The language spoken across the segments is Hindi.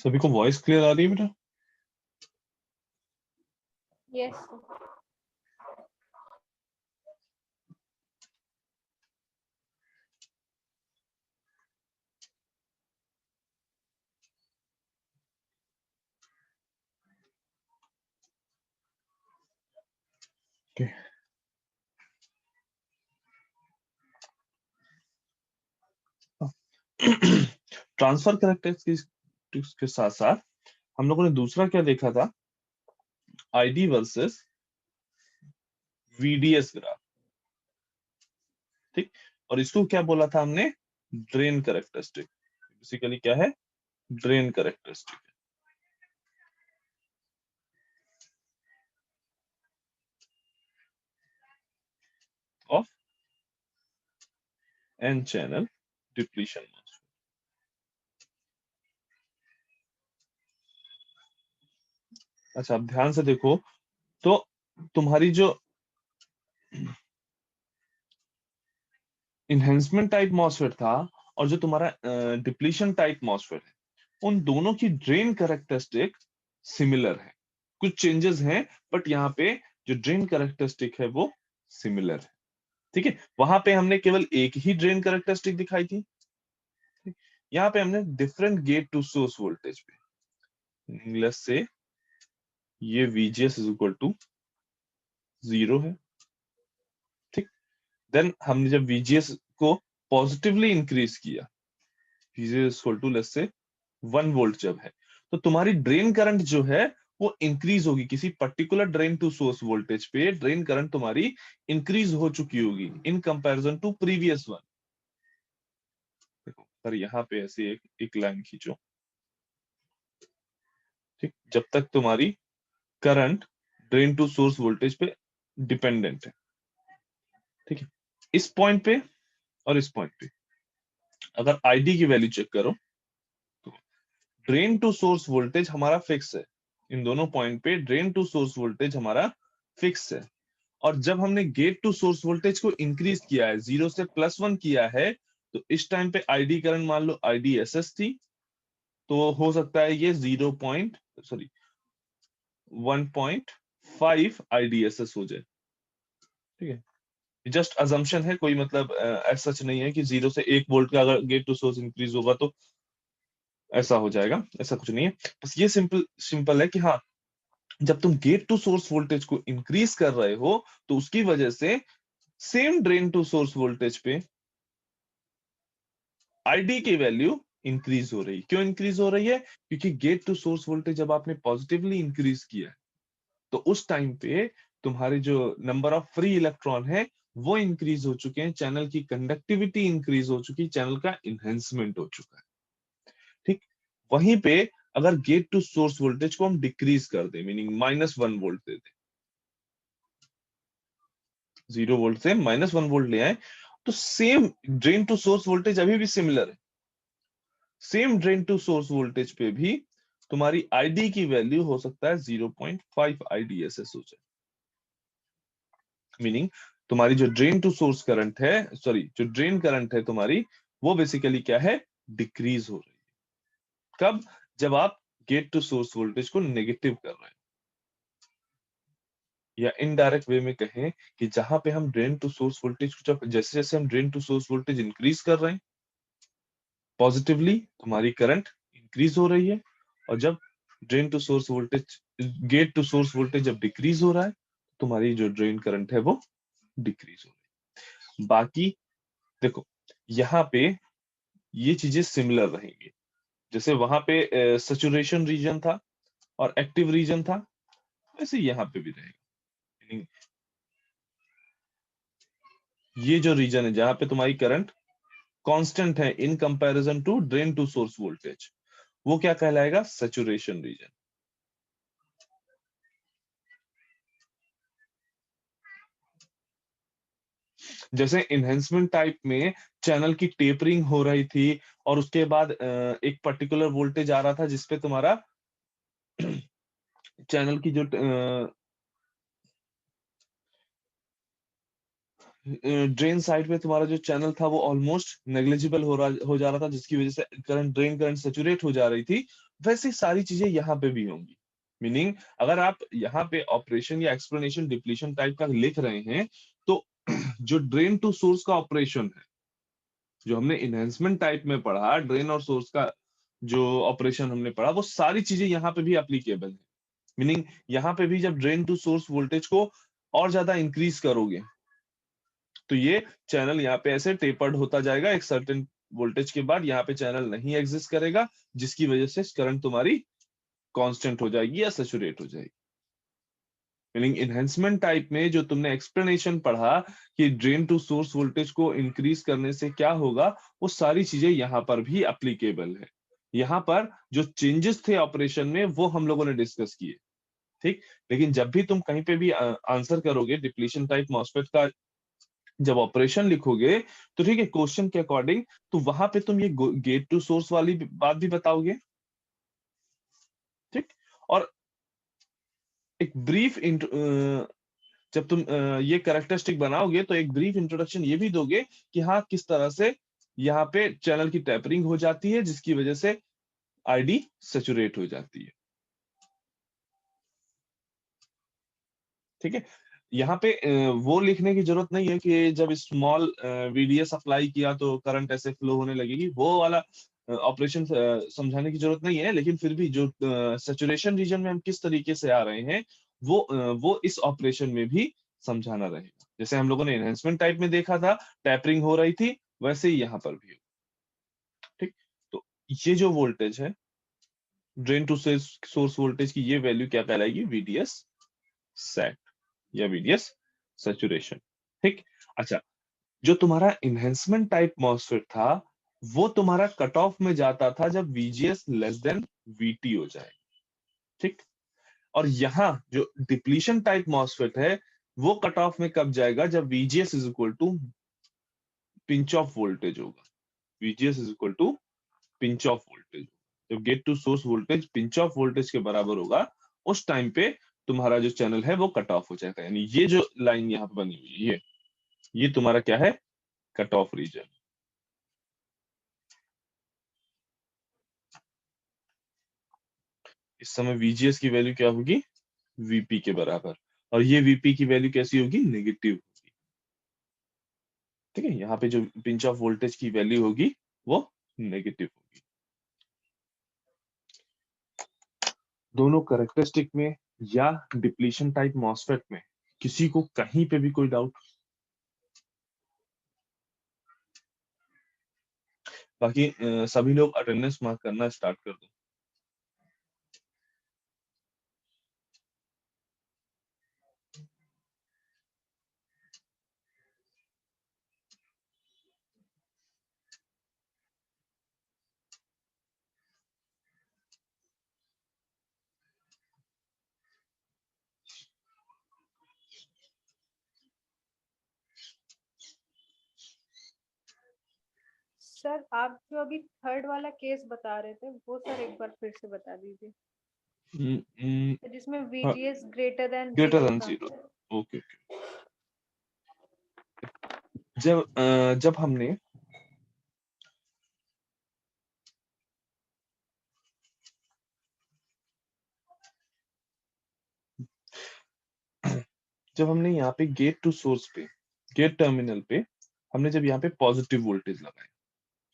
सभी को वॉइस क्लियर आ रही है बेटा? Yes Okay. ट्रांसफर कैरेक्टरिस्टिक्स के साथ साथ हम लोगों ने दूसरा क्या देखा था? आईडी वर्सेस वीडीएस ग्राफ, ठीक। और इसको क्या बोला था हमने? Drain characteristic. बेसिकली क्या है? Drain characteristic of N channel depletion. अच्छा, अब ध्यान से देखो तो तुम्हारी जो इनहेंसमेंट टाइप मॉसफेट था और जो तुम्हारा डिप्लीशन टाइप मॉसफेट है, उन दोनों की ड्रेन कैरेक्टरिस्टिक सिमिलर है। कुछ चेंजेस हैं, बट यहाँ पे जो ड्रेन कैरेक्टरिस्टिक है वो सिमिलर है, ठीक है। वहां पे हमने केवल एक ही ड्रेन कैरेक्टरिस्टिक दिखाई थी, यहाँ पे हमने different gate to source voltage पे, लेट्स से ये VGS इज इक्वल टू 0 है, ठीक। देन हमने जब VGS को पॉजिटिवली इंक्रीज किया, VGS equal to let's say 1 volt जब है, तो तुम्हारी ड्रेन करंट जो है वो इंक्रीज होगी। किसी particular drain to source voltage पे ड्रेन करंट तुम्हारी इंक्रीज हो चुकी होगी in comparison to previous one. देखो सर, यहाँ पे ऐसे एक लाइन खींचो, ठीक। जब तक तुम्हारी current drain to source voltage पे डिपेंडेंट है, ठीक है। इस पॉइंट पे और इस पॉइंट पे अगर आईडी की वैल्यू चेक करो तो ड्रेन टू सोर्स वोल्टेज हमारा फिक्स है। इन दोनों पॉइंट पे ड्रेन टू सोर्स वोल्टेज हमारा फिक्स है। और जब हमने गेट टू सोर्स वोल्टेज को इंक्रीज किया है, 0 से +1 किया है, तो इस टाइम पे आईडी करंट मान लो IDSS थी, तो हो सकता है ये 1.5 IDSS हो जाए, ठीक है। जस्ट अजम्पशन है, कोई मतलब ऐसा सच नहीं है कि 0 से 1 वोल्ट का अगर गेट टू सोर्स इंक्रीज होगा तो ऐसा हो जाएगा, ऐसा कुछ नहीं है। बस ये सिंपल सिंपल है कि हाँ, जब तुम गेट टू सोर्स वोल्टेज को इंक्रीज कर रहे हो तो उसकी वजह से same drain to source voltage पे आईडी की वैल्यू इंक्रीज हो रही। क्यों इंक्रीज हो रही है? क्योंकि गेट टू सोर्स वोल्टेज जब आपने पॉजिटिवली इंक्रीज किया है तो उस टाइम पे तुम्हारे जो नंबर ऑफ फ्री इलेक्ट्रॉन है वो इंक्रीज हो चुके हैं, चैनल की कंडक्टिविटी इंक्रीज हो चुकी, चैनल का इनहेंसमेंट हो चुका है, ठीक। वहीं पे अगर गेट टू सोर्स वोल्टेज को हम डिक्रीज कर दें, मीनिंग -1 वोल्ट दे दें, 0 वोल्ट से -1 वोल्ट ले आए, तो same drain to source voltage अभी भी सिमिलर है। Same drain to source voltage पे भी तुम्हारी आईडी की वैल्यू हो सकता है 0.5 IDSS हो जाए, मीनिंग तुम्हारी जो ड्रेन टू सोर्स करंट है, सॉरी, जो ड्रेन करंट है तुम्हारी, वो बेसिकली क्या है? डिक्रीज हो रही है। कब? जब आप गेट टू सोर्स वोल्टेज को नेगेटिव कर रहे हैं, या इनडायरेक्ट वे में कहें कि जहां पे हम ड्रेन टू सोर्स वोल्टेज को, जब जैसे जैसे हम drain to source voltage increase कर रहे हैं पॉजिटिवली, तुम्हारी करंट इंक्रीज हो रही है, और जब drain to source voltage, gate to source voltage जब डिक्रीज हो रहा है, तुम्हारी जो ड्रेन करंट है वो डिक्रीज हो रही है। बाकी देखो, यहाँ पे ये चीजें सिमिलर रहेंगी। जैसे वहां पे सैचुरेशन रीजन था और एक्टिव रीजन था, वैसे यहाँ पे भी रहेगा। Meaning, ये जो रीजन है जहां पे तुम्हारी करंट कांस्टेंट है in comparison to drain to source voltage, वो क्या कहलाएगा? Saturation region. जैसे इनहेंसमेंट टाइप में चैनल की टेपरिंग हो रही थी और उसके बाद एक पर्टिकुलर वोल्टेज आ रहा था जिसपे तुम्हारा चैनल की जो ड्रेन साइड पे तुम्हारा जो चैनल था वो ऑलमोस्ट नेग्लिजिबल हो जा रहा था, जिसकी वजह से ड्रेन करंट सेचुरेट हो जा रही थी। वैसे सारी चीजें यहाँ पे भी होंगी। मीनिंग अगर आप यहाँ पे ऑपरेशन या एक्सप्लेनेशन डिप्लीशन टाइप का लिख रहे हैं, तो जो ड्रेन टू सोर्स का ऑपरेशन है, जो हमने इनहेंसमेंट टाइप में पढ़ा, ड्रेन और सोर्स का जो ऑपरेशन हमने पढ़ा, वो सारी चीजें यहाँ पे भी एप्लीकेबल है। मीनिंग यहाँ पे भी जब ड्रेन टू सोर्स वोल्टेज को और ज्यादा इंक्रीज करोगे, तो ये चैनल यहाँ पे ऐसे टेपर्ड होता जाएगा। एक सर्टेन वोल्टेज के बाद यहाँ पे चैनल नहीं एग्जिस्ट करेगा, जिसकी वजह से करंट तुम्हारी कांस्टेंट हो जाएगी या सैचुरेट हो जाएगी। मीनिंग इनहेंसमेंट टाइप में जो तुमने एक्सप्लेनेशन पढ़ा कि ड्रेन टू सोर्स वोल्टेज को इंक्रीज करने से क्या होगा, वो सारी चीजें यहाँ पर भी एप्लीकेबल है। यहाँ पर जो चेंजेस थे ऑपरेशन में वो हम लोगों ने डिस्कस किए, ठीक। लेकिन जब भी तुम कहीं पे भी आंसर करोगे डिप्लीशन टाइप मॉसफेट का, जब ऑपरेशन लिखोगे, तो ठीक है, क्वेश्चन के अकॉर्डिंग, तो वहां पे तुम ये गेट टू सोर्स वाली बात भी बताओगे, ठीक। और एक ब्रीफ जब तुम ये कैरेक्टरिस्टिक बनाओगे, तो एक ब्रीफ इंट्रोडक्शन ये भी दोगे कि हाँ किस तरह से यहाँ पे चैनल की टैपरिंग हो जाती है, जिसकी वजह से आईडी सेचुरेट हो जाती है, ठीक है। यहाँ पे वो लिखने की जरूरत नहीं है कि जब स्मॉल वीडीएस अप्लाई किया तो करंट ऐसे फ्लो होने लगेगी, वो वाला ऑपरेशन समझाने की जरूरत नहीं है। लेकिन फिर भी जो सैचुरेशन रीजन में हम किस तरीके से आ रहे हैं, वो इस ऑपरेशन में भी समझाना रहेगा। जैसे हम लोगों ने एनहेंसमेंट टाइप में देखा था, टैपरिंग हो रही थी, वैसे ही यहाँ पर भी हो, ठीक। तो ये जो वोल्टेज है ड्रेन टू सोर्स वोल्टेज की, ये वैल्यू क्या कहलाएगी, वीडीएस सेट या वीडीएस सैचुरेशन, ठीक। अच्छा, जो तुम्हारा इनहेंसमेंट टाइप मॉसफेट था, वो तुम्हारा कट ऑफ में जाता था जब VGS लेस देन VT हो जाए, ठीक। और यहाँ जो डिप्लीशन टाइप मॉसफेट है, वो कट ऑफ में कब जाएगा, जब VGS is equal to pinch off voltage होगा। VGS is equal to pinch off voltage, जब gate to source voltage pinch off voltage के बराबर होगा, उस टाइम पे तुम्हारा जो चैनल है वो कट ऑफ हो जाएगा। यानी ये जो लाइन यहाँ पे बनी हुई है, ये तुम्हारा क्या है, कट ऑफ रीजन। इस समय VGS की वैल्यू क्या होगी, VP के बराबर। और ये VP की वैल्यू कैसी होगी, नेगेटिव होगी, ठीक है। यहाँ पे जो पिंच ऑफ वोल्टेज की वैल्यू होगी वो नेगेटिव होगी। दोनों कैरेक्टरिस्टिक में या डिप्लीशन टाइप मॉसफेट में किसी को कहीं पे भी कोई डाउट? बाकी सभी लोग अटेंडेंस मार्क करना स्टार्ट कर दो। सर आप जो अभी थर्ड वाला केस बता रहे थे वो सर एक बार फिर से बता दीजिए, जिसमें VGS greater than greater zero than था। Zero, okay. जब हमने यहाँ पे गेट टू सोर्स पे, गेट टर्मिनल पे हमने जब यहाँ पे पॉजिटिव वोल्टेज लगाया,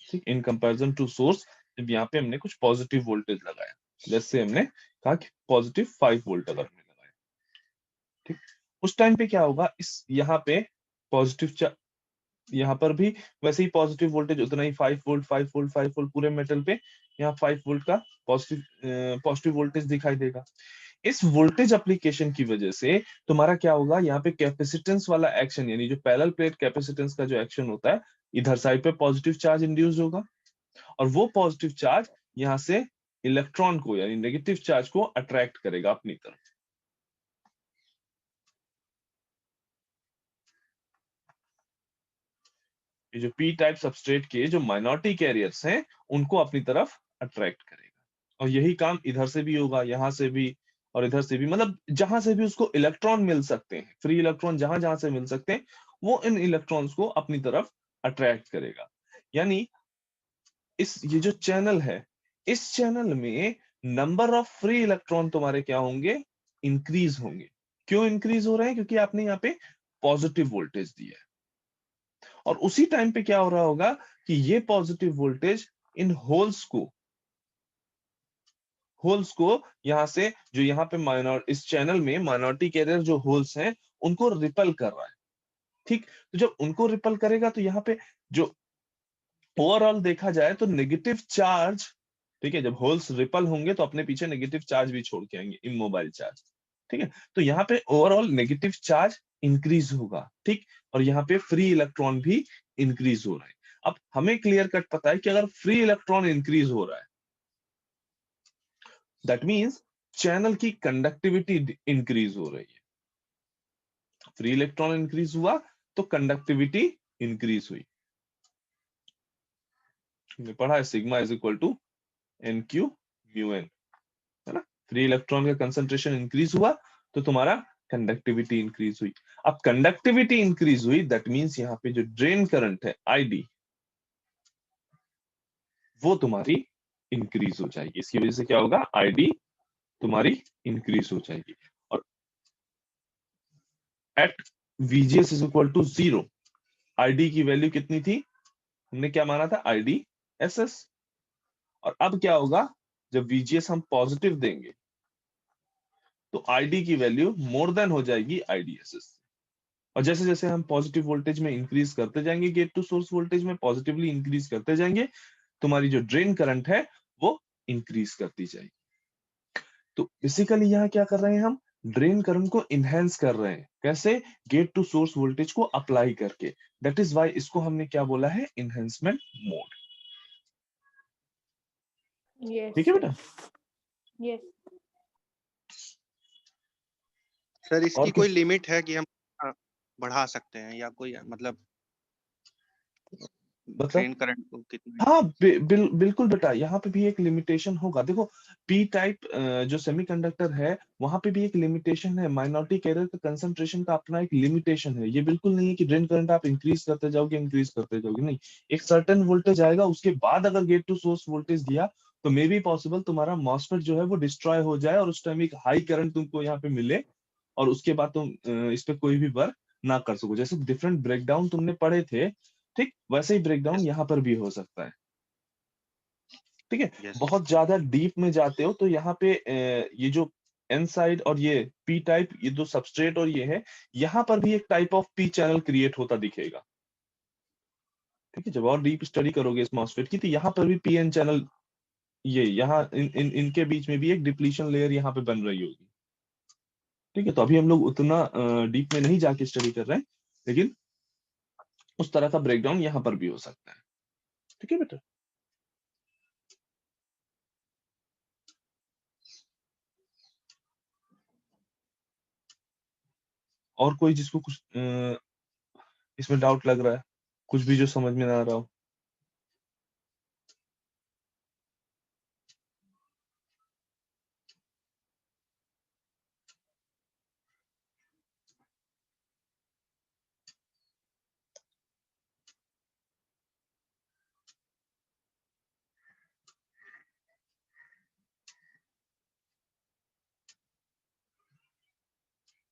ठीक, इन कंपैरिजन टू सोर्स, जब यहाँ पे हमने कुछ पॉजिटिव वोल्टेज लगाया, जैसे हमने कहा कि पॉजिटिव 5 वोल्ट अगर हमने लगाया, ठीक, उस टाइम पे क्या होगा, इस यहाँ पे पॉजिटिव, यहाँ पर भी वैसे ही पॉजिटिव वोल्टेज उतना ही 5 वोल्ट 5 वोल्ट 5 वोल्ट पूरे मेटल पे, यहाँ 5 वोल्ट का पॉजिटिव वोल्टेज दिखाई देगा। इस वोल्टेज एप्लीकेशन की वजह से तुम्हारा क्या होगा, यहाँ पे कैपेसिटेंस वाला एक्शन, यानी जो पैरेलल प्लेट कैपेसिटेंस का जो एक्शन होता है, इधर साइड पे पॉजिटिव चार्ज इंड्यूस होगा, और वो पॉजिटिव चार्ज यहाँ से इलेक्ट्रॉन को, यानी नेगेटिव चार्ज को अट्रैक्ट करेगा अपनी तरफ। ये जो पी टाइप सबस्ट्रेट के जो माइनॉरिटी कैरियर्स हैं, उनको अपनी तरफ अट्रैक्ट करेगा। और यही काम इधर से भी होगा, यहाँ से भी और इधर से भी, मतलब जहां से भी उसको इलेक्ट्रॉन मिल सकते हैं, फ्री इलेक्ट्रॉन जहां जहां से मिल सकते हैं, वो इन इलेक्ट्रॉन्स को अपनी तरफ अट्रैक्ट करेगा। यानी ये जो चैनल है, इस चैनल में नंबर ऑफ फ्री इलेक्ट्रॉन तुम्हारे क्या होंगे, इंक्रीज होंगे। क्यों इंक्रीज हो रहे हैं, क्योंकि आपने यहाँ पे पॉजिटिव वोल्टेज दिया है। और उसी टाइम पे क्या हो रहा होगा कि ये पॉजिटिव वोल्टेज इन होल्स को यहां से, जो यहाँ पे इस चैनल में माइनॉरिटी कैरियर जो होल्स हैं, उनको रिपल कर रहा है। ठीक, तो जब उनको रिपल करेगा तो यहाँ पे जो ओवरऑल देखा जाए तो नेगेटिव चार्ज, ठीक है, जब होल्स रिपल होंगे तो अपने पीछे नेगेटिव चार्ज भी छोड़ के आएंगे, इमोबाइल चार्ज। ठीक है, तो यहाँ पे ओवरऑल नेगेटिव चार्ज इंक्रीज होगा। ठीक, और यहाँ पे फ्री इलेक्ट्रॉन भी इंक्रीज हो रहा है। अब हमें क्लियर कट पता है कि अगर फ्री इलेक्ट्रॉन इंक्रीज हो रहा है, दैट मीन्स चैनल की कंडक्टिविटी इंक्रीज हो रही है। फ्री इलेक्ट्रॉन इंक्रीज हुआ तो कंडक्टिविटी इंक्रीज हुई। हमने पढ़ा है sigma is equal to N Q mu N, है ना। फ्री इलेक्ट्रॉन का कंसंट्रेशन इंक्रीज हुआ तो तुम्हारा कंडक्टिविटी इंक्रीज हुई। अब कंडक्टिविटी इंक्रीज हुई, दैट मींस यहाँ पे जो ड्रेन करंट है आईडी, वो तुम्हारी इंक्रीज हो जाएगी। इसकी वजह से क्या होगा, आईडी तुम्हारी इंक्रीज हो जाएगी। और at VGS is equal to 0, ID की वैल्यू कितनी थी, हमने क्या माना था, आईडी SS। और अब क्या होगा, जब VGS हम पॉजिटिव देंगे तो आईडी की वैल्यू मोर देन हो जाएगी IDSS। और जैसे जैसे हम पॉजिटिव वोल्टेज में इंक्रीज करते जाएंगे, गेट टू सोर्स वोल्टेज में पॉजिटिवली इंक्रीज करते जाएंगे, तुम्हारी जो ड्रेन करंट है वो इंक्रीज करती जाएगी। तो बेसिकली यहाँ क्या कर रहे हैं, हम ड्रेन करंट को इनहेंस कर रहे हैं। कैसे, गेट टू सोर्स वोल्टेज को अप्लाई करके। दैट इज वाई इसको हमने क्या बोला है, इनहेंसमेंट मोड। ठीक है बेटा। यस सर और इसकी किस, कोई लिमिट है कि हम बढ़ा सकते हैं, या कोई मतलब मतलब ड्रेन करंट को कितना? हाँ, बिल्कुल बेटा, यहाँ पे भी एक लिमिटेशन होगा। देखो, पी टाइप जो सेमीकंडक्टर है, वहां पे भी एक लिमिटेशन है। माइनॉरिटी कैरियर का कंसंट्रेशन का अपना एक लिमिटेशन है। ये बिल्कुल नहीं है कि ड्रेन करंट आप इंक्रीज करते जाओगे, नहीं। एक सर्टेन वोल्टेज आएगा, उसके बाद अगर गेट टू सोर्स वोल्टेज दिया तो मे बी पॉसिबल तुम्हारा मॉसफेट जो है वो डिस्ट्रॉय हो जाए, और उस टाइम एक हाई करंट तुमको यहाँ पे मिले, और उसके बाद तुम इस पे कोई भी वर्क ना कर सको। जैसे डिफरेंट ब्रेकडाउन तुमने पढ़े थे, ठीक, वैसे ही ब्रेकडाउन यस यहाँ पर भी हो सकता है। ठीक है, यस। बहुत ज्यादा डीप में जाते हो तो यहाँ पे ये जो एन साइड और ये पी टाइप, ये दो सबस्ट्रेट और ये है, यहाँ पर भी एक type of P channel create होता दिखेगा। ठीक है, जब और डीप स्टडी करोगे इस मॉसफेट की, तो यहाँ पर भी पीएन चैनल, ये यहाँ इनके बीच में भी एक डिप्लीशन लेयर यहाँ पे बन रही होगी। ठीक है, तो अभी हम लोग उतना डीप में नहीं जाके स्टडी कर रहे हैं, लेकिन उस तरह का ब्रेकडाउन यहाँ पर भी हो सकता है। ठीक है बेटा। और कोई जिसको कुछ इसमें डाउट लग रहा है, कुछ भी जो समझ में ना आ रहा हो।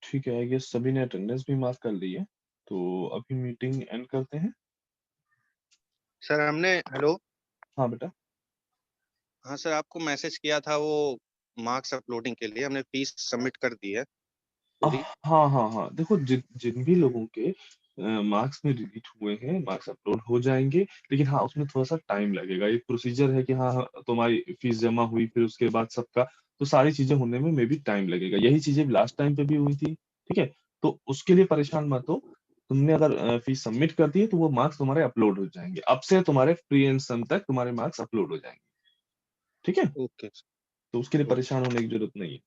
ठीक है, आई गेस सभी ने अटेंडेंस भी मार्क कर ली है, तो अभी मीटिंग एंड करते हैं। सर हमने, हेलो, हाँ बेटा। हाँ सर आपको मैसेज किया था वो मार्क्स अपलोडिंग के लिए, हमने फीस सबमिट कर दी है पूरी। हाँ हाँ हाँ, देखो जिन भी लोगों के मार्क्स में डिलीट हुए हैं, मार्क्स अपलोड हो जाएंगे, लेकिन हाँ उसमें थोड़ा सा टाइम लगेगा। एक प्रोसीजर है कि हाँ हाँ, तुम्हारी फीस जमा हुई, फिर उसके बाद सबका, तो सारी चीजें होने में मे भी टाइम लगेगा। यही चीजें लास्ट टाइम पे भी हुई थी। ठीक है, तो उसके लिए परेशान मत हो। तुमने अगर फीस सबमिट कर दी है तो वो मार्क्स तुम्हारे अपलोड हो जाएंगे। अब से तुम्हारे प्री एंड सम तक तुम्हारे मार्क्स अपलोड हो जाएंगे। ठीक है, ओके तो उसके लिए ओके। परेशान होने की जरूरत नहीं है।